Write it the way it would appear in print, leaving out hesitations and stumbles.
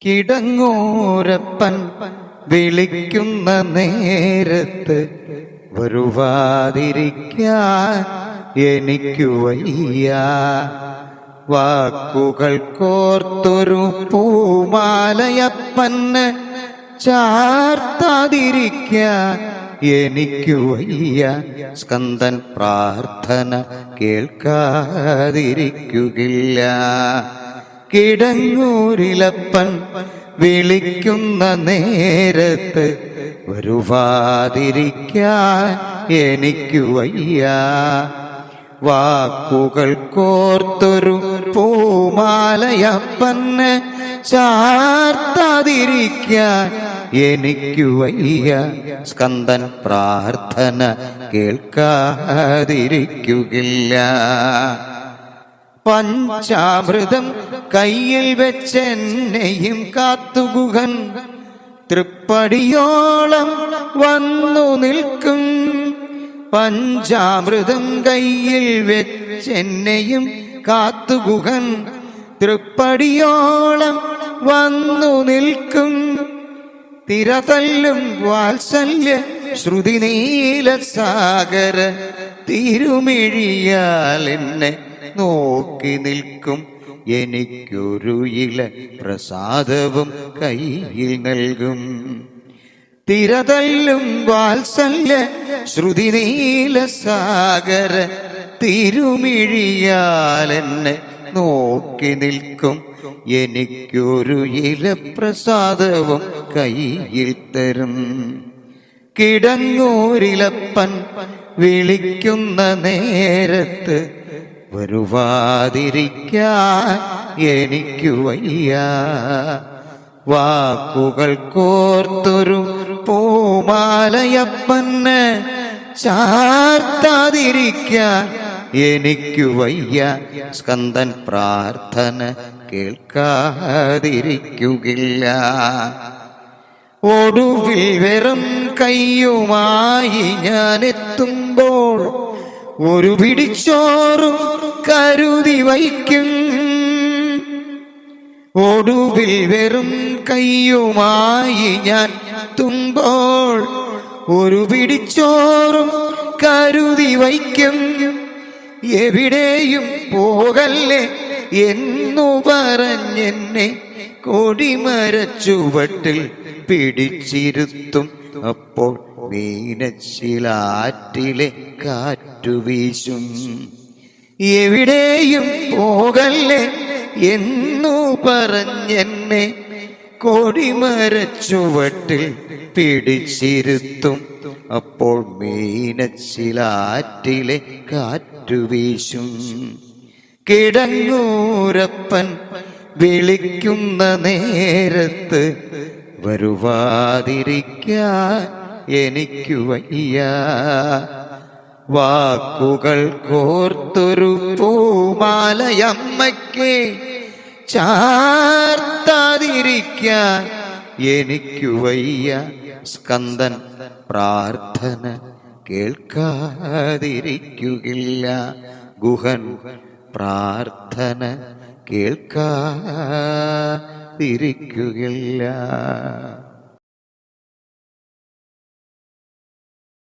കിടങ്ങൂരപ്പൻ വിളിക്കുന്ന നേരത്ത് വരുവാതിരിക്കാൻ എനിക്കു വയ്യ. വാക്കുകൾ കോർത്തൊരു പൂമാലയപ്പന് ചാർത്താതിരിക്കാൻ എനിക്കു വയ്യ. സ്കന്ദൻ പ്രാർത്ഥന കേൾക്കാതിരിക്കുകയില്ല. കിടങ്ങൂരിലപ്പൻ വിളിക്കുന്ന നേരത്ത് വരുവാതിരിക്കാൻ എനിക്കു വയ്യ. വാക്കുകൾ കോർത്തൊരു പൂമാലയപ്പന് ചാർത്താതിരിക്കാൻ എനിക്കു വയ്യ. സ്കന്ദൻ പ്രാർത്ഥന കേൾക്കാതിരിക്കുകയില്ല. പഞ്ചാമൃതം കയ്യിൽ വെച്ചെന്നെയും കാത്തുകുഹൻ തൃപ്പടിയോളം വന്നു നിൽക്കും. പഞ്ചാമൃതം കയ്യിൽ വെച്ചെന്നെയും കാത്തുകുഹൻ തൃപ്പടിയോളം വന്നു നിൽക്കും. തിരതല്ലും വാത്സല്യ ശ്രുതി നീലസാഗര തിരുമിഴിയാൽ എന്നെ നോക്കി നിൽക്കും. എനിക്കൊരു ഇല പ്രസാദവും കയ്യിൽ നൽകും. തിരതല്ലും വാത്സല്യ ശ്രുതി നീലസാഗര തിരുമിഴിയാൽ എന്നെ നോക്കി നിൽക്കും. എനിക്കൊരു ഇല പ്രസാദവും കയ്യിൽ തരും. കിടങ്ങൂരിലപ്പൻ വിളിക്കുന്ന നേരത്ത് വരുവാതിരിക്കാൻ എനിക്കു വയ്യ. വാക്കുകൾ കോർത്തൊരു പൂമാലയപ്പന് ചാർത്താതിരിക്കാൻ എനിക്കു വയ്യ. സ്കന്ദൻ പ്രാർത്ഥന കേൾക്കാതിരിക്കുകയില്ല. ഒടുവിൽ വെറും കയ്യുമായി ഞാൻ എത്തുമ്പോൾ ഒരു പിടിച്ചോറും കരുതി വയ്ക്കും. ഒടുവിൽ വെറും കയ്യുമായി ഞാൻ എത്തുമ്പോൾ ഒരു പിടിച്ചോറും കരുതി വയ്ക്കും. എവിടെയും പോകല്ലേ എന്നു പറഞ്ഞെന്നെ കൊടിമരച്ചുവട്ടിൽ പിടിച്ചിരുത്തും. അപ്പോൾ മീനച്ചിലാറ്റിലെ കാറ്റുവീശും. എവിടെയും പോകല്ലേ എന്നു പറഞ്ഞെന്നെ കൊടിമരച്ചുവട്ടിൽ പിടിച്ചിരുത്തും. അപ്പോൾ മീനച്ചിലാറ്റിലെ കാറ്റുവീശും. കിടങ്ങൂരപ്പൻ വിളിക്കുന്ന നേരത്ത് വരുവാതിരിക്കാൻ എനിക്കു വയ്യ. വാക്കുകൾ കോർത്തൊരു പൂമാലയമ്മയ്ക്ക് ചാർത്താതിരിക്കാൻ എനിക്കു വയ്യ. സ്കന്ദൻ പ്രാർത്ഥന കേൾക്കാതിരിക്കുകയില്ല. ഗുഹൻ പ്രാർത്ഥന കേൾക്കാതിരിക്കുകയില്ല.